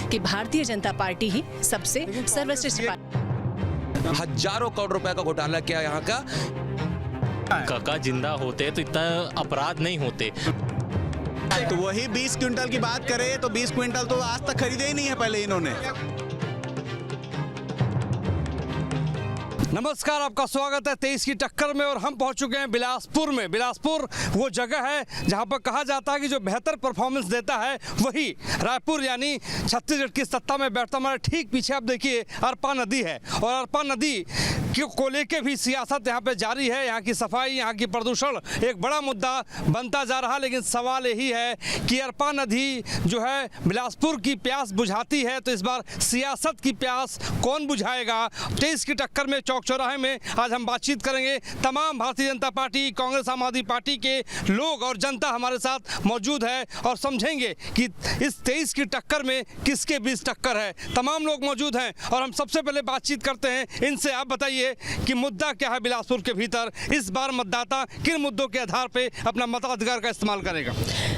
कि भारतीय जनता पार्टी ही सबसे सर्वश्रेष्ठ पार्टी। हजारों करोड़ रुपए का घोटाला किया यहाँ का। काका जिंदा होते तो इतना अपराध नहीं होते। तो वही 20 क्विंटल की बात करें तो 20 क्विंटल तो आज तक खरीदे ही नहीं है पहले इन्होंने। नमस्कार, आपका स्वागत है 23 की टक्कर में और हम पहुंच चुके हैं बिलासपुर में। बिलासपुर वो जगह है जहां पर कहा जाता है कि जो बेहतर परफॉर्मेंस देता है वही रायपुर यानी छत्तीसगढ़ की सत्ता में बैठता। हमारे ठीक पीछे आप देखिए अरपा नदी है और अरपा नदी को लेके भी सियासत यहाँ पे जारी है। यहाँ की सफाई, यहाँ की प्रदूषण एक बड़ा मुद्दा बनता जा रहा। लेकिन सवाल यही है कि अरपा नदी जो है बिलासपुर की प्यास बुझाती है, तो इस बार सियासत की प्यास कौन बुझाएगा? 23 की टक्कर में चौक चौराहे में आज हम बातचीत करेंगे। तमाम भारतीय जनता पार्टी, कांग्रेस, आम आदमी पार्टी के लोग और जनता हमारे साथ मौजूद है और समझेंगे कि इस 23 की टक्कर में किसके बीच टक्कर है। तमाम लोग मौजूद हैं और हम सबसे पहले बातचीत करते हैं इनसे। आप बताइए कि मुद्दा क्या है बिलासपुर के भीतर? इस बार मतदाता किन मुद्दों के आधार पे अपना मताधिकार का इस्तेमाल करेगा?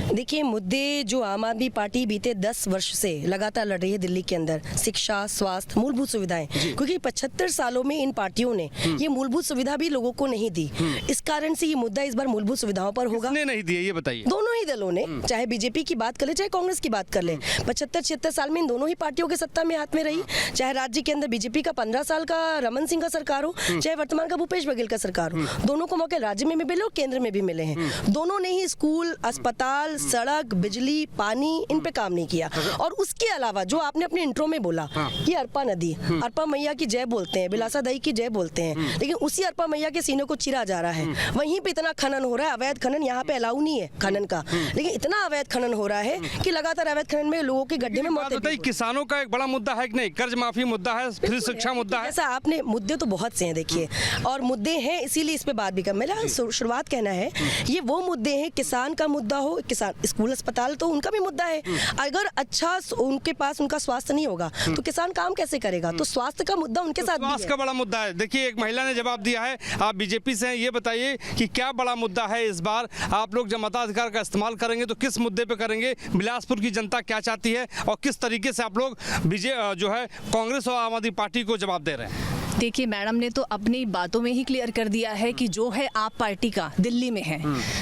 देखिए, मुद्दे जो आम आदमी पार्टी बीते 10 वर्ष से लगातार लड़ रही है दिल्ली के अंदर, शिक्षा, स्वास्थ्य, मूलभूत सुविधाएं, क्योंकि 75 सालों में इन पार्टियों ने ये मूलभूत सुविधा भी लोगों को नहीं दी। इस कारण से ये मुद्दा इस बार मूलभूत सुविधाओं पर होगा। किसने नहीं दिए ये बताइए? दोनों ही दलों ने, चाहे बीजेपी की बात कर ले चाहे कांग्रेस की बात कर ले। 75-76 साल में इन दोनों ही पार्टियों के सत्ता में हाथ में रही। चाहे राज्य के अंदर बीजेपी का 15 साल का रमन सिंह का सरकार हो, चाहे वर्तमान का भूपेश बघेल का सरकार हो, दोनों को मौके राज्य में भी मिले और केंद्र में भी मिले हैं। दोनों ने ही स्कूल, अस्पताल, सड़क, बिजली, पानी इन पे काम नहीं किया। और उसके अलावा जो आपने अपने इंट्रो में बोला कि अरपा नदी, अरपा मैया की जय बोलते हैं, बिलासा दई की जय बोलते हैं, लेकिन उसी अरपा मैया के सीने को चिरा जा रहा है। वहीं पे इतना खनन हो रहा है, अवैध खनन यहाँ पे अलाउ नहीं है खनन का, लेकिन इतना अवैध खनन हो रहा है कि लगातार अवैध खनन में लोगों के गड्ढे में मौत है। किसानों का एक बड़ा मुद्दा है कि नहीं? कर्ज माफी मुद्दा है, फ्री शिक्षा मुद्दा है। ऐसा आपने मुद्दे तो बहुत से हैं देखिए, और मुद्दे हैं इसीलिए इस पे बात भी कर। मेरा शुरुआत कहना है, ये वो मुद्दे हैं, किसान का मुद्दा हो, किसान स्कूल अस्पताल तो उनका भी मुद्दा है। अगर अच्छा उनके पास उनका स्वास्थ्य नहीं होगा तो किसान काम कैसे करेगा? तो स्वास्थ्य का मुद्दा उनके साथ भी है। स्वास्थ्य का बड़ा मुद्दा है। देखिए, एक महिला ने जवाब दिया है, आप बीजेपी से हैं, ये बताइए कि क्या बड़ा मुद्दा है इस बार? आप लोग जब मताधिकार का इस्तेमाल करेंगे तो किस मुद्दे पे करेंगे? बिलासपुर की जनता क्या चाहती है और किस तरीके से आप लोग जो है कांग्रेस और आम आदमी पार्टी को जवाब दे रहे हैं? देखिए, मैडम ने तो अपनी बातों में ही क्लियर कर दिया है कि जो है आप पार्टी का दिल्ली में है,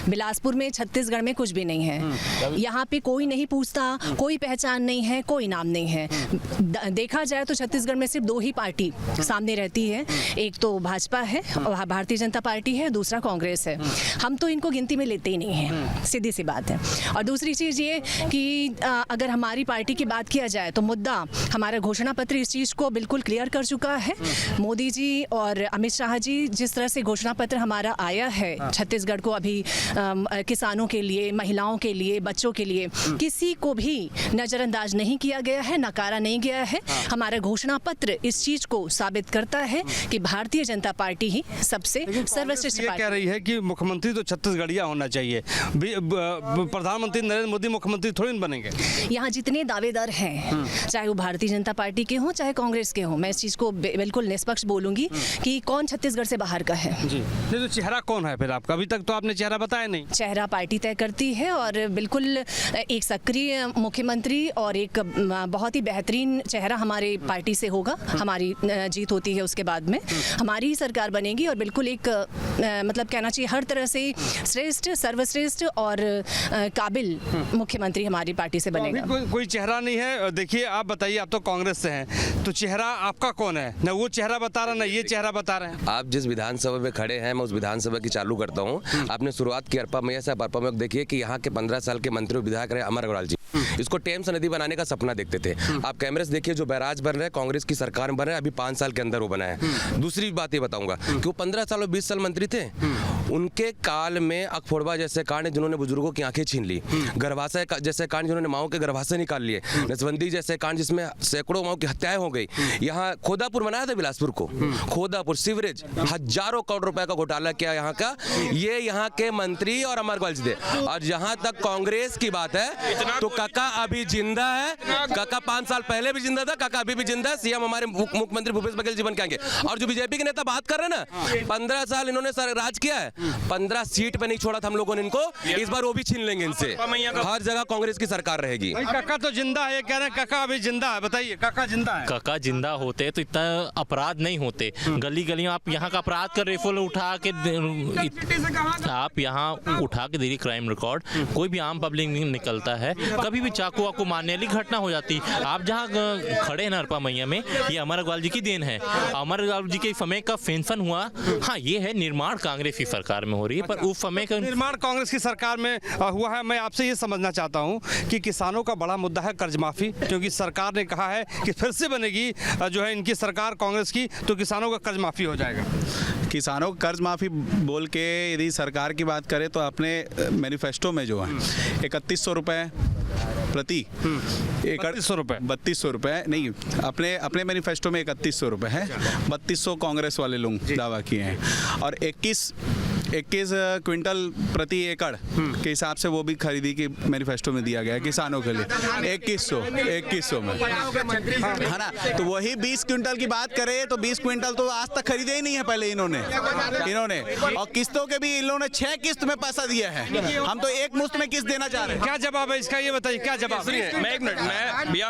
बिलासपुर में, छत्तीसगढ़ में कुछ भी नहीं है। यहाँ पे कोई नहीं पूछता, कोई पहचान नहीं है, कोई नाम नहीं है। देखा जाए तो छत्तीसगढ़ में सिर्फ 2 ही पार्टी सामने रहती है, एक तो भाजपा है और भारतीय जनता पार्टी है, दूसरा कांग्रेस है। हम तो इनको गिनती में लेते ही नहीं हैं, सीधी सी बात है। और दूसरी चीज़ ये कि अगर हमारी पार्टी की बात किया जाए तो मुद्दा हमारा घोषणा पत्र इस चीज़ को बिल्कुल क्लियर कर चुका है। मोदी जी और अमित शाह जी जिस तरह से घोषणा पत्र हमारा आया है छत्तीसगढ़ को, अभी किसानों के लिए, महिलाओं के लिए, बच्चों के लिए, किसी को भी नज़रअंदाज नहीं किया गया है, नकारा नहीं गया है। हमारा घोषणा पत्र इस चीज को साबित करता है कि भारतीय जनता पार्टी ही सबसे सर्वश्रेष्ठ पार्टी कह रही है कि मुख्यमंत्री तो छत्तीसगढ़िया होना चाहिए। प्रधानमंत्री नरेंद्र मोदी मुख्यमंत्री थोड़ी न बनेंगे। यहाँ जितने दावेदार हैं, चाहे वो भारतीय जनता पार्टी के हों चाहे कांग्रेस के हों, मैं इस चीज को बिल्कुल निष्पक्ष बोलूंगी कि कौन छत्तीसगढ़ से बाहर का है। जी, नहीं तो चेहरा कौन है फिर आपका? अभी तक तो आपने चेहरा बताया नहीं। चेहरा पार्टी तय करती है और बिल्कुल एक सक्रिय मुख्यमंत्री और एक बहुत ही बेहतरीन चेहरा हमारे पार्टी से होगा। हमारी जीत होती है उसके बाद में हमारी ही सरकार बनेगी और बिल्कुल एक मतलब कहना चाहिए हर तरह से श्रेष्ठ, सर्वश्रेष्ठ और काबिल मुख्यमंत्री हमारी पार्टी से बनेगा। कोई चेहरा नहीं है। देखिए, आप बताइए, आप तो कांग्रेस से हैं, तो चेहरा आपका कौन है? न वो चेहरा बता रहा, ना ये चेहरा बता रहे हैं। आप जिस विधानसभा में खड़े हैं, मैं उस विधानसभा की चालू करता हूँ। आपने शुरुआत की अरपा मैया से। अरपा मैया देखिए कि यहाँ के 15 साल के मंत्री विधायक रहे अमर अग्रवाल जी, इसको टेम्स नदी बनाने का सपना देखते थे। आप कैमरे से देखिए, जो बैराज बन रहे हैं कांग्रेस की सरकार में बन रहे हैं, अभी 5 साल के अंदर वो बना है। दूसरी बात ये बताऊंगा कि वो 15 साल और 20 साल मंत्री थे, उनके काल में अखफोड़वा जैसे कांड जिन्होंने बुजुर्गों की आंखें छीन ली, गर्भाशय जैसे कांड जिन्होंने माओं के गर्भाशय निकाल लिए, नसबंदी जैसे कांड जिसमें सैकड़ों माओं की हत्याएं हो गई। यहाँ खोदापुर बनाया था बिलासपुर को, खोदापुर सीवरेज, हजारों करोड़ रुपए का घोटाला किया यहाँ का, ये यहाँ के मंत्री और अमर अग्रवाल जी थे। और जहां तक कांग्रेस की बात है तो काका अभी जिंदा है, काका 5 साल पहले भी जिंदा था, काका अभी भी जिंदा है। सीएम हमारे मुख्यमंत्री भूपेश बघेल जी बन के आएंगे। और जो बीजेपी के नेता बात कर रहे हैं ना, 15 साल इन्होंने राज किया है, 15 सीट पे नहीं छोड़ा था हम लोगों ने इनको, इस बार वो भी छीन लेंगे इनसे। हर जगह कांग्रेस की सरकार रहेगी। भाई काका तो जिंदा है, ये कह रहे हैं काका अभी जिंदा है, बताइए काका जिंदा है। काका जिंदा होते तो इतना अपराध नहीं होते। गली गलियों आप यहाँ का अपराध कर रेफल उठा के आप यहाँ उठा के देखिए क्राइम रिकॉर्ड, कोई भी आम पब्लिक नहीं निकलता है, कभी भी चाकू वाकू मारने वाली घटना हो जाती। आप जहाँ खड़े हैं अरपा मैया में, ये अमर अग्रवाल जी की देन है। अमर अग्रवाल जी के समय का पेंशन हुआ, हाँ ये है निर्माण कांग्रेस की सरकार में हो रही है, पर उस समय का निर्माण कांग्रेस की सरकार में हुआ है। मैं आपसे ये समझना चाहता हूँ कि किसानों का बड़ा मुद्दा है कर्ज माफी, क्योंकि सरकार ने कहा है कि फिर से बनेगी जो है इनकी सरकार कांग्रेस की, तो किसानों का कर्ज माफी हो जाएगा। किसानों को कर्ज माफ़ी बोल के यदि सरकार की बात करें तो अपने मैनिफेस्टो में जो है 3100 रुपये प्रति एकड़, 3200 रुपये नहीं, अपने मैनिफेस्टो में 3100 रुपये है, 3200 कांग्रेस वाले लोग दावा किए हैं, और 21 क्विंटल प्रति एकड़ के हिसाब से वो भी खरीदी की मैनिफेस्टो में दिया गया है किसानों के लिए 2100 में, है ना। तो वही 20 क्विंटल की बात करें तो 20 क्विंटल तो आज तक खरीदे ही नहीं है पहले इन्होंने, और किस्तों के भी इन्होंने 6 किस्त में पैसा दिया है, हम तो एक मुश्त में किस्त देना चाह रहे हैं। क्या जवाब है इसका, ये बताइए क्या जवाब है? मैं एक मिनट,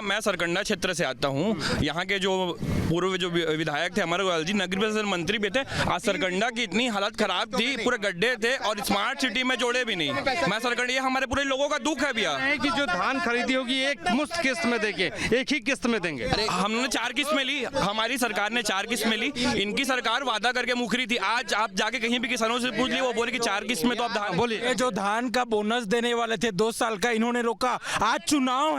मैं सरकंडा क्षेत्र से आता हूँ। यहाँ के जो पूर्व जो विधायक थे अमर अग्रवाल जी, नगर परिषद मंत्री भी थे। आज सरकंडा की इतनी हालत खराब थी, पूरे गड्ढे थे और स्मार्ट सिटी में जोड़े भी नहीं। मैं सरकंडा, ये हमारे पूरे लोगों का दुख है भैया कि जो धान खरीदी होगी एक मुफ्त किस्त में देंगे, एक ही किस्त में देंगे। हमने 4 किस्त में ली, हमारी सरकार ने 4 किस्त में ली, इनकी सरकार वादा करके मुखरी थी। आज आप जाके कहीं भी किसानों से पूछ लिए, वो बोले कि 4 किस्त में तो आप धान बोलिए। जो धान का बोनस देने वाले थे 2 साल का, इन्होंने रोका। आज चुनाव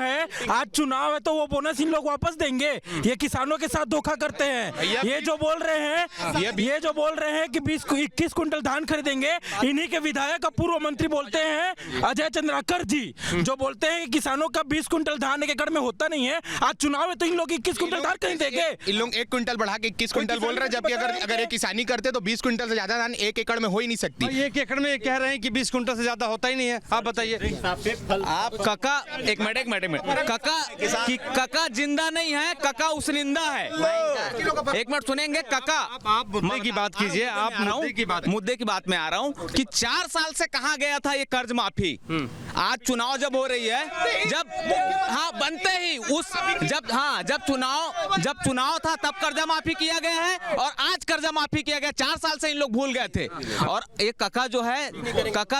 है तो वो बोनस इन लोग वापस देंगे। ये किसानों के साथ धोखा करते हैं। ये जो बोल रहे हैं कि 20-21 कुंटल धान खरीदेंगे, इन्हीं के विधायक का पूर्व मंत्री बोलते हैं अजय चंद्राकर जी, जो बोलते हैं कि किसानों का 20 कुंटल धान एक एकड़ में होता नहीं है। आज चुनाव है तो इन लोग 21 कुंटल धान कहीं देंगे। इन लोग 1 क्विंटल बढ़ा के 21 क्विंटल बोल रहे हैं, जबकि अगर ये किसानी करते तो 20 क्विंटल से ज्यादा धान 1 एकड़ में हो ही नहीं सकती। 1 एकड़ में कह रहे हैं कि 20 कुंटल से ज्यादा होता ही नहीं है। आप बताइए। आप काका एक मिनट काका जिंदा नहीं है, काका उसनिंदा है। एक मिनट सुनेंगे काका। आप मुद्दे की बात कीजिए, आप मुद्दे की बात में आ रहा हूँ कि 4 साल से कहाँ गया था ये कर्ज माफी। आज चुनाव जब हो रही है, बनते ही जब चुनाव था तब कर्जा माफी किया गया है, और आज कर्जा माफी किया गया। 4 साल से इन लोग भूल गए थे। और ये काका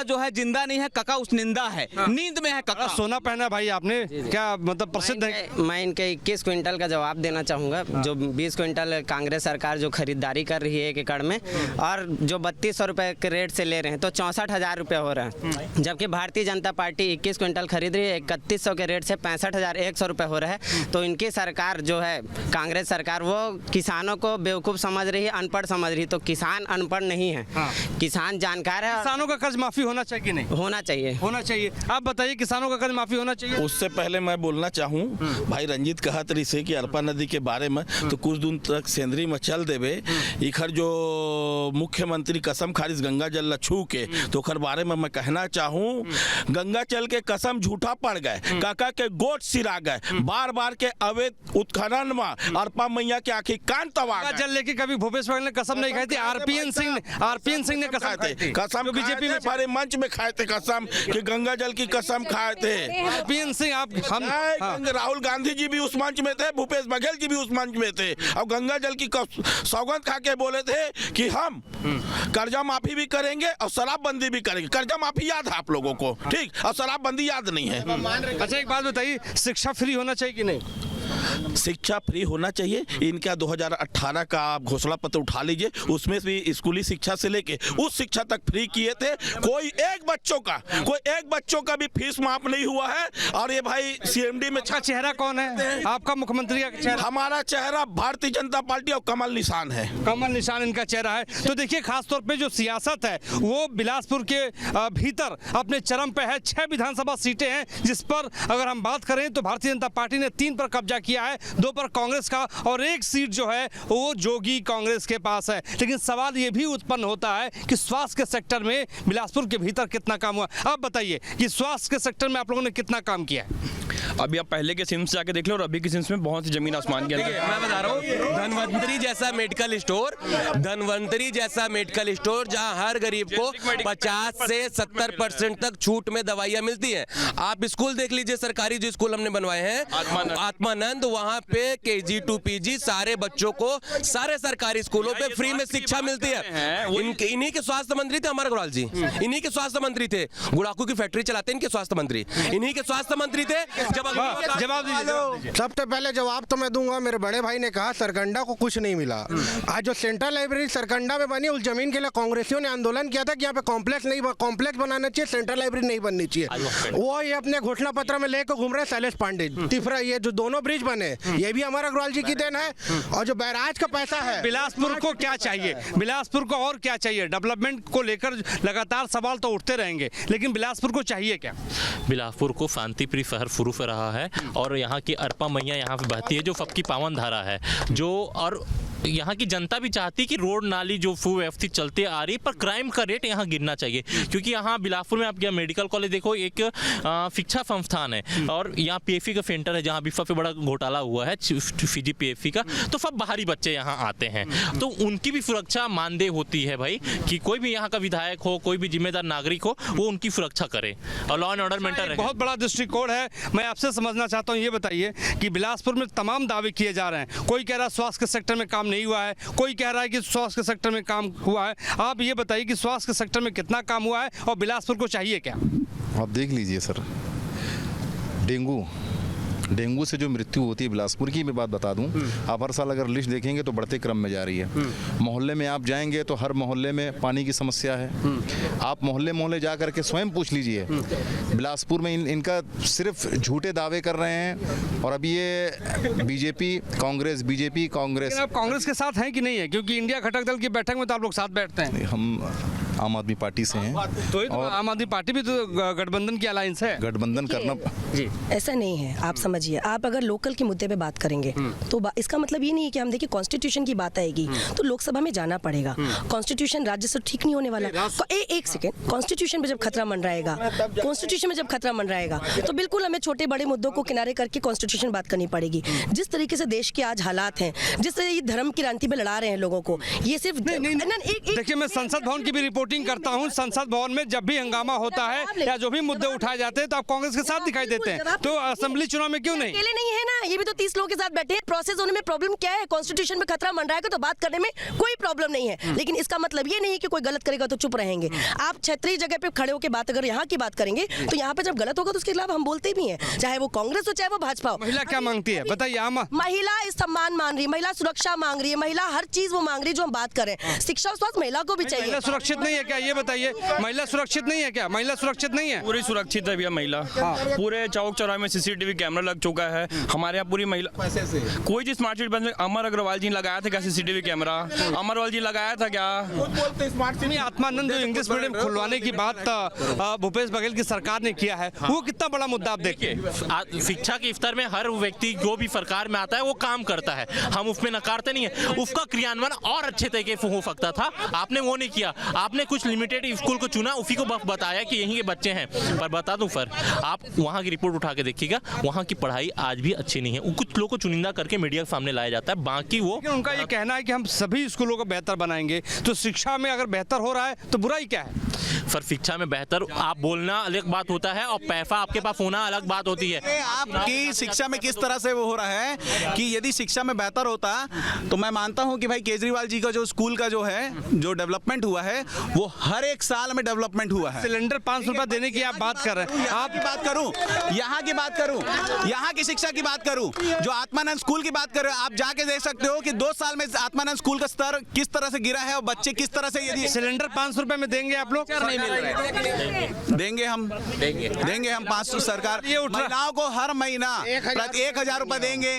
जो है जिंदा नहीं है, काका उसनिंदा है, नींद में है। काका सोना पहना भाई आपने, क्या मतलब प्रसिद्ध है? मैं इनके 21 क्विंटल का जवाब देना चाहूँगा। जो 20 क्विंटल कांग्रेस सरकार जो खरीदारी कर रही है 1 एकड़ में, और जो 3200 रुपये के रेट से ले रहे हैं, तो 64,000 रुपये हो रहे हैं। जबकि भारतीय जनता पार्टी 21 क्विंटल खरीद रही है 3100 के रेट से 65,100 रुपये हो रहा है। तो इनकी सरकार जो है कांग्रेस सरकार, वो किसानों को बेवकूफ़ समझ रही है, अनपढ़ समझ रही है। तो किसान अनपढ़ नहीं है, किसान जानकार है। किसानों का कर्ज माफी होना चाहिए कि नहीं? होना चाहिए। आप बताइए, किसानों का कर्ज माफी होना चाहिए? उससे पहले मैं बोलना चाहूँ, भाई रंजीत कहत रही से कि अरपा नदी के बारे में, तो कुछ दिन तक सेंद्री में चल देवे। इखर जो मुख्यमंत्री कसम खारिज गंगा जल छू के, तो ओकर बारे में मैं कहना चाहूँ, गंगा जल के कसम झूठा पड़ गए, काका के गोट सिरा गए, बार के अवैध उत्खनन में अरपा मैया के आखिर कान तवा गए। जल लेके कभी भूपेश बघेल ने कसम नहीं खाई थी, आरपीएन सिंह ने कसम बीजेपी में सारे मंच में खाए थे कसम कि गंगा जल की कसम खाए थे। आरपीएन सिंह राहुल गांधी जी भी उस मंच में थे, भूपेश बघेल जी भी उस मंच में थे, और गंगा जल की सौगंध खा के बोले थे कि हम कर्जा माफी भी करेंगे और शराबबंदी भी करेंगे। कर्जा माफी याद है आप लोगों को, ठीक, और शराबबंदी याद नहीं है। अच्छा एक बात बताइए, शिक्षा फ्री होना चाहिए कि नहीं? शिक्षा फ्री होना चाहिए। इनका 2018 का आप घोषणा पत्र उठा लीजिए, उसमें भी स्कूली शिक्षा से लेके उस शिक्षा तक फ्री किए थे। कोई एक बच्चों का भी फीस माफ नहीं हुआ है। और ये भाई सीएमडी में चेहरा कौन है आपका? मुख्यमंत्री का चेहरा? हमारा चेहरा भारतीय जनता पार्टी और कमल निशान है। कमल निशान इनका चेहरा है। तो देखिए, खासतौर पे जो सियासत है वो बिलासपुर के भीतर अपने चरम पे है। 6 विधानसभा सीटें हैं जिस पर अगर हम बात करें तो भारतीय जनता पार्टी ने 3 पर कब्जा कब्जा किया है, 2 पर कांग्रेस का, और 1 सीट जो है वो जोगी कांग्रेस के पास है। लेकिन सवाल ये भी उत्पन्न होता है कि स्वास्थ्य के सेक्टर में बिलासपुर के भीतर कितना काम हुआ। आप बताइए कि स्वास्थ्य के सेक्टर में आप लोगों ने कितना काम किया है? अभी आप पहले के सिम्स जाके देख लो और अभी के सिम्स में बहुत ही जमीन आसमान के अंतर है। मैं बता रहा हूँ, धनवंतरी जैसा मेडिकल स्टोर जहां हर गरीब को 50 से 70% तक छूट में दवाइयां मिलती हैं। आप स्कूल देख लीजिए, सरकारी जो स्कूल हमने बनवाए हैं आत्मानंद, वहां पे KG to PG सारे बच्चों को सारे सरकारी स्कूलों पे फ्री में शिक्षा मिलती है। इन्हीं के स्वास्थ्य मंत्री थे अमर अग्रवाल जी, इन्हीं के स्वास्थ्य मंत्री थे। गुड़ाकू की फैक्ट्री चलाते इनके स्वास्थ्य मंत्री, इन्हीं के स्वास्थ्य मंत्री थे। जवाब दीजिए। सबसे पहले जवाब तो मैं दूंगा, मेरे बड़े भाई ने कहा सरकंडा को कुछ नहीं मिला। आज जो सेंट्रल लाइब्रेरी सरकंडा में बनी, उस जमीन के लिए कांग्रेसियों ने आंदोलन किया था कि यहाँ पे कॉम्प्लेक्स बनाना चाहिए, सेंट्रल लाइब्रेरी नहीं बननी चाहिए। वो ये अपने घोषणा पत्र में लेकर घूम रहे शैलेश पांडे। तीसरा, ये जो दोनों ब्रिज बने ये भी अमर अग्रवाल जी की देन है। और जो बैराज का पैसा है, बिलासपुर को क्या चाहिए, बिलासपुर को और क्या चाहिए? डेवलपमेंट को लेकर लगातार सवाल तो उठते रहेंगे, लेकिन बिलासपुर को चाहिए क्या? बिलासपुर को शांतिप्रिय शहर फुरूफ रहा है और यहाँ की अरपा मैया यहाँ पे बहती है जो सबकी पावन धारा है, जो और यहाँ की जनता भी चाहती है कि रोड नाली जो सुव्यवस्थित चलते आ रही, पर क्राइम का रेट यहाँ गिरना चाहिए। क्योंकि यहाँ बिलासपुर में आप यहाँ मेडिकल कॉलेज देखो, एक शिक्षा संस्थान है, और यहाँ PFC का सेंटर है जहाँ भी सबसे बड़ा घोटाला हुआ है फिजी PFC का, तो सब बाहरी बच्चे यहाँ आते हैं, तो उनकी भी सुरक्षा मानदेय होती है भाई, कि कोई भी यहाँ का विधायक हो, कोई भी जिम्मेदार नागरिक हो, वो उनकी सुरक्षा करे और लॉ एंड ऑर्डर मेंटेन रहे। बहुत बड़ा दृष्टिकोण है। मैं आपसे समझना चाहता हूँ, ये बताइए कि बिलासपुर में तमाम दावे किए जा रहे हैं। कोई कह रहा है स्वास्थ्य के सेक्टर में काम नहीं हुआ है, कोई कह रहा है कि स्वास्थ्य के सेक्टर में काम हुआ है। आप ये बताइए कि स्वास्थ्य के सेक्टर में कितना काम हुआ है और बिलासपुर को चाहिए क्या? आप देख लीजिए सर, डेंगू से जो मृत्यु होती है, बिलासपुर की मैं बात बता दूं, आप हर साल अगर लिस्ट देखेंगे तो बढ़ते क्रम में जा रही है। मोहल्ले में आप जाएंगे तो हर मोहल्ले में पानी की समस्या है। आप मोहल्ले जा करके स्वयं पूछ लीजिए, बिलासपुर में इनका सिर्फ झूठे दावे कर रहे हैं। और अभी ये बीजेपी कांग्रेस आप कांग्रेस के साथ हैं कि नहीं है? क्योंकि इंडिया घटक दल की बैठक में तो आप लोग साथ बैठते हैं। हम आम आदमी पार्टी से हैं। तो आम आदमी पार्टी भी तो गठबंधन की अलायंस है। गठबंधन करना जी ऐसा नहीं है। आप समझिए, आप अगर लोकल के मुद्दे पे बात करेंगे तो इसका मतलब ये नहीं है कि हम देखिए कॉन्स्टिट्यूशन की बात आएगी तो लोकसभा में जाना पड़ेगा। कॉन्स्टिट्यूशन राज्य से ठीक नहीं होने वाला। एक सेकेंड, कॉन्स्टिट्यूशन में जब खतरा मंडराएगा तो बिल्कुल हमें छोटे बड़े मुद्दों को किनारे करके कॉन्स्टिट्यूशन बात करनी पड़ेगी। जिस तरीके से देश के आज हालात हैं, जिस तरह ये धर्म क्रांति पे लड़ा रहे हैं लोगों को, ये सिर्फ देखिए, मैं संसद भवन की भी रिपोर्टिंग करता हूं। संसद भवन में जब भी हंगामा होता है या जो भी मुद्दे उठाए जाते हैं तो आप कांग्रेस के साथ दिखाई देते हैं, तो असेंबली चुनाव में क्यों नहीं? अकेले नहीं है ना, ये भी तो 30 लोगों के साथ बैठे हैं। प्रोसेस होने में प्रॉब्लम क्या है? कॉन्स्टिट्यूशन में खतरा मंडराएगा तो बात करने में कोई प्रॉब्लम नहीं है, लेकिन इसका मतलब ये नहीं है कि कोई गलत करेगा तो चुप रहेंगे। आप क्षेत्रीय जगह पे खड़े होकर बात, अगर यहाँ की बात करेंगे तो यहाँ पे जब गलत होगा तो उसके खिलाफ हम बोलते भी हैं, चाहे वो कांग्रेस हो चाहे वो भाजपा हो। महिला क्या मांगती है बताइए? महिला सम्मान मांग रही है, महिला सुरक्षा मांग रही है, महिला हर चीज वो मांग रही है जो हम बात कर रहे हैं। शिक्षा और स्वास्थ्य महिला को भी चाहिए। महिला सुरक्षित नहीं है क्या? ये बताइए, महिला सुरक्षित नहीं है क्या? महिला सुरक्षित नहीं है? पूरी सुरक्षित है भैया महिला। पूरे चौक चौराहे में CCTV कैमरा लग चुका है। हमारे यहाँ पूरी महिला कोई जी स्मार्ट सिटी बन, अमर अग्रवाल जी लगाया था क्या CCTV कैमरा? अमर अग्रवाल जी लगाया था क्या? आत्मानंद जो इंग्लिश मीडियम खुलवाने की बात भूपेश बघेल की सरकार ने किया है, वो कितना बड़ा मुद्दा आप देखिए। शिक्षा के स्तर में हर व्यक्ति जो भी सरकार में आता है वो काम करता है, हम उसमें नकारते नहीं है। उसका क्रियान्वयन और अच्छे तरीके से हो सकता था, आपने वो नहीं किया। आपने कुछ लिमिटेड स्कूल को चुना, उसी को बताया कि यहीं के बच्चे हैं। पर बता दूं सर, आप वहाँ की रिपोर्ट उठा के देखिएगा, वहाँ की पढ़ाई आज भी अच्छी नहीं है। कुछ लोगों को चुनिंदा करके मीडिया के सामने लाया जाता है, बाकी वो उनका ये कहना है कि हम सभी स्कूलों को बेहतर बनाएंगे। तो शिक्षा में अगर बेहतर हो रहा है तो बुराई क्या है? सर शिक्षा में बेहतर आप बोलना अलग बात होता है और पैसा आपके पास होना अलग बात होती है। आपकी शिक्षा में किस तरह से वो हो रहा है कि यदि शिक्षा में बेहतर होता तो मैं मानता हूं कि भाई केजरीवाल जी का जो स्कूल का जो है जो डेवलपमेंट हुआ है वो हर एक साल में डेवलपमेंट हुआ है। सिलेंडर 500 रुपए देने की आप बात कर रहे हैं। आप की बात करूं, यहाँ की बात करूं, यहाँ की शिक्षा की बात करूं, जो आत्मानंद स्कूल की बात करूं, आप जाके देख सकते हो कि 2 साल में आत्मानंद स्कूल का स्तर किस तरह से गिरा है और बच्चे किस तरह से। यदि सिलेंडर 500 रुपए में देंगे आप लोग? नहीं मिल रहे, देंगे हम 500। सरकार महिलाओं को हर महीना 1000 रुपए देंगे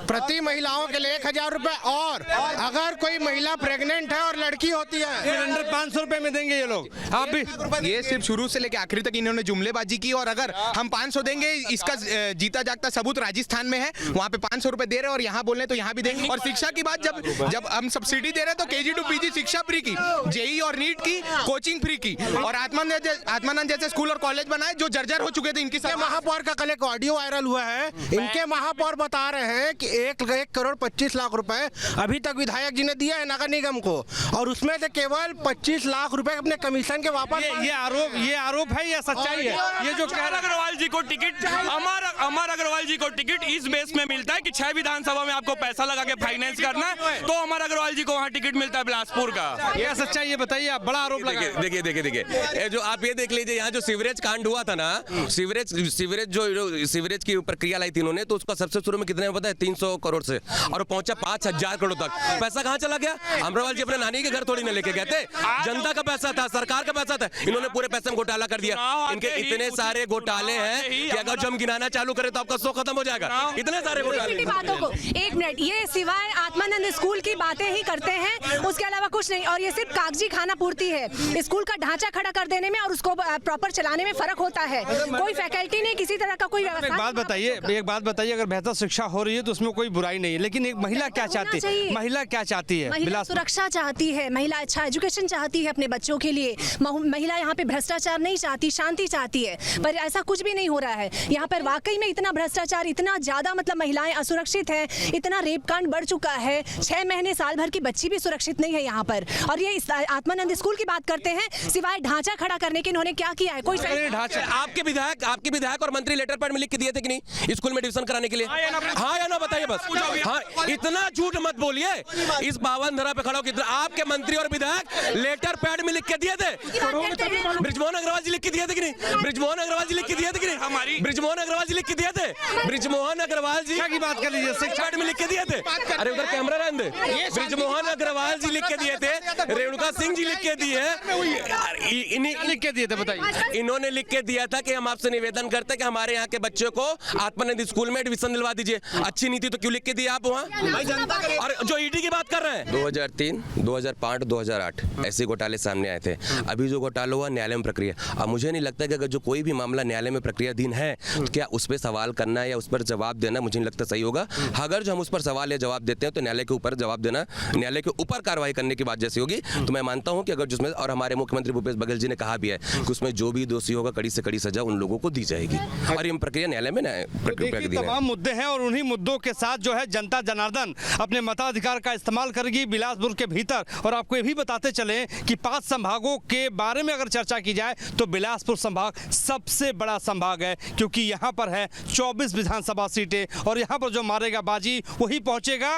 प्रति महिलाओं के लिए 1000 रुपए। और अगर कोई महिला प्रेग्नेंट है और लड़की होती है, सिलेंडर 500 रुपए में देंगे ये लोग। आप भी ये सिर्फ शुरू से लेकर आखिरी तक इन्होंने जुमलेबाजी की, और अगर हम 500 देंगे, इसका जीता जागता सबूत राजस्थान में है, वहाँ पे 500 रुपए दे रहे और यहाँ बोल रहे तो यहाँ भी देंगे। और शिक्षा की बात, जब हम सब्सिडी दे रहे हैं तो KG to PG शिक्षा फ्री की, JEE और नीट की कोचिंग फ्री की, और आत्मानंद जैसे स्कूल और कॉलेज बनाए जो जर्जर हो चुके थे। इनकी महापौर का कल एक ऑडियो वायरल हुआ है, इनके महापौर बता रहे हैं कि 1 करोड़ 25 लाख रुपए अभी तक विधायक जी ने दिया है नगर निगम को, और उसमें से केवल 25 लाख रुपए अपने कमीशन के वापस। ये आरोप है या सच्चाई है? ये जो अमर अग्रवाल जी को टिकट, अमर अग्रवाल जी को टिकट इस बेस में मिलता है कि 6 विधानसभा में आपको पैसा लगा के फाइनेंस करना है, तो अमर अग्रवाल जी को वहाँ टिकट मिलता है बिलासपुर का। ये सच्चाई, ये बताइए आप। बड़ा आरोप लगा। देखिए जो आप ये देख लीजिए, यहाँ जो सीवरेज कांड हुआ था ना, सीवरेज की प्रक्रिया लाई थी इन्होंने, तो उसका सबसे शुरू में कितने में पता है? 300 करोड़ से, और पहुंचा 5000 करोड़ तक। पैसा कहाँ चला गया? अमरवाल जी अपने नानी के घर थोड़ी ना लेके गए थे, जनता का पैसा था, सरकार का पैसा था। इन्होंने पूरे पैसे में घोटाला कर दिया। इनके इतने सारे घोटाले हैं कि अगर हम गिनाना चालू करें तो आपका शो खत्म हो जाएगा। इतने सारे घोटाले। बातों को 1 मिनट, ये सिवाय आत्मानंद स्कूल की बातें ही करते हैं, उसके अलावा कुछ नहीं। और ये सिर्फ कागजी खाना पूर्ति है। स्कूल का ढांचा खड़ा कर देने में और उसको प्रॉपर चलाने में फर्क होता है। कोई फैकल्टी नहीं, किसी तरह का कोई व्यवस्था। एक बात बताइए, अगर बेहतर शिक्षा हो रही है तो उसमें कोई बुराई नहीं है, लेकिन एक महिला क्या चाहती है? महिला क्या चाहती है? महिला सुरक्षा चाहती है, महिला अच्छा एजुकेशन चाहती है अपने बच्चों के लिए। महिला यहाँ पे भ्रष्टाचार नहीं चाहती, शांति चाहती है, पर ऐसा कुछ भी नहीं हो रहा है यहाँ पर। वाकई में इतना भ्रष्टाचार, इतना ज्यादा, मतलब महिलाएं असुरक्षित हैं, इतना रेप कांड बढ़ चुका है। 6 महीने साल भर की बच्ची भी सुरक्षित नहीं है यहाँ पर। और ये आत्मानंद स्कूल की बात करते हैं, सिवाय ढांचा खड़ा करने के इन्होंने क्या किया है? कोई ढांचा। आपके विधायक और मंत्री लेटर पैड में लिख के दिए थे कि नहीं स्कूल में एडमिशन कराने के लिए? हाँ या ना बताइए बस। हाँ, इतना झूठ मत बोलिए। इस पावन धरा पे खड़ा होकर आपके मंत्री और विधायक लेटर पैड में लिख के दिए थे। ब्रिजमोहन अग्रवाल जी लिख के दिए थे कि नहीं? ब्रिजमोहन अग्रवाल जी लिख के दिए थे कि नहीं? ब्रिजमोहन अग्रवाल जी लिख के दिए थे। ब्रिजमोहन अग्रवाल जी की बात कर लीजिए, पैड में लिख के दिए थे। अरे उधर कैमरा रहने दे। ब्रिजमोहन अग्रवाल जी लिख के दिए थे, रेणुका सिंह जी लिख के दिए, इन्हीं लिख के दिए थे। बताइए, इन्होंने लिख के दिया था कि हम आपसे निवेदन करते हैं कि हमारे यहाँ के बच्चों को आत्मानंद स्कूल में एडमिशन दिलवा दीजिए। अच्छी नीति तो क्यों लिख के दिया आप वहाँ? और जो ईडी की बात कर रहे हैं, 2003, 2005, 2008 ऐसे घोटाले सामने आए थे। अभी जो घोटाला हुआ न्यायालय में प्रक्रिया। अब मुझे नहीं लगता कि अगर जो कोई भी मामला न्यायालय में प्रक्रियाधीन है तो क्या उस पर सवाल करना या उस पर जवाब देना मुझे नहीं लगता सही होगा। अगर जो हम उस पर सवाल या जवाब देते हैं तो न्यायालय के ऊपर जवाब देना, न्यायालय के ऊपर कार्रवाई करने की बात जैसी होगी। तो मैं मानता हूं कि अगर जिसमें, और हमारे मुख्यमंत्री भूपेश बघेल जी ने कहा भी है कि उसमें जो भी दोषी होगा कड़ी से कड़ी सजा उन लोगों को दी जाएगी, और ये प्रक्रिया न्यायालय में तमाम मुद्दे हैं। और उन्हीं मुद्दों के साथ जो है जनता जनार्दन अपने मताधिकार का इस्तेमाल करेगी बिलासपुर के भीतर। और आपको ये भी बताते चले कि 5 संभागों के बारे में अगर चर्चा की जाए तो बिलासपुर संभाग सबसे बड़ा संभाग है, क्योंकि यहाँ पर है 24 विधानसभा सीटें, और यहाँ पर जो मारेगा बाजी वही पहुंचेगा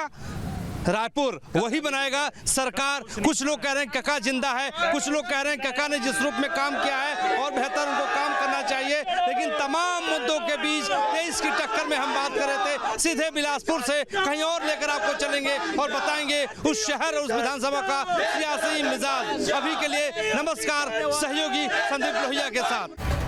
रायपुर, वही बनाएगा सरकार। कुछ लोग कह रहे हैं कका जिंदा है, कुछ लोग कह रहे हैं कका ने जिस रूप में काम किया है और बेहतर उनको काम करना चाहिए। लेकिन तमाम मुद्दों के बीच 23 की टक्कर में हम बात कर रहे थे। सीधे बिलासपुर से कहीं और लेकर आपको चलेंगे और बताएंगे उस शहर और उस विधानसभा का सियासी मिजाज। अभी के लिए नमस्कार, सहयोगी संदीप लोहिया के साथ।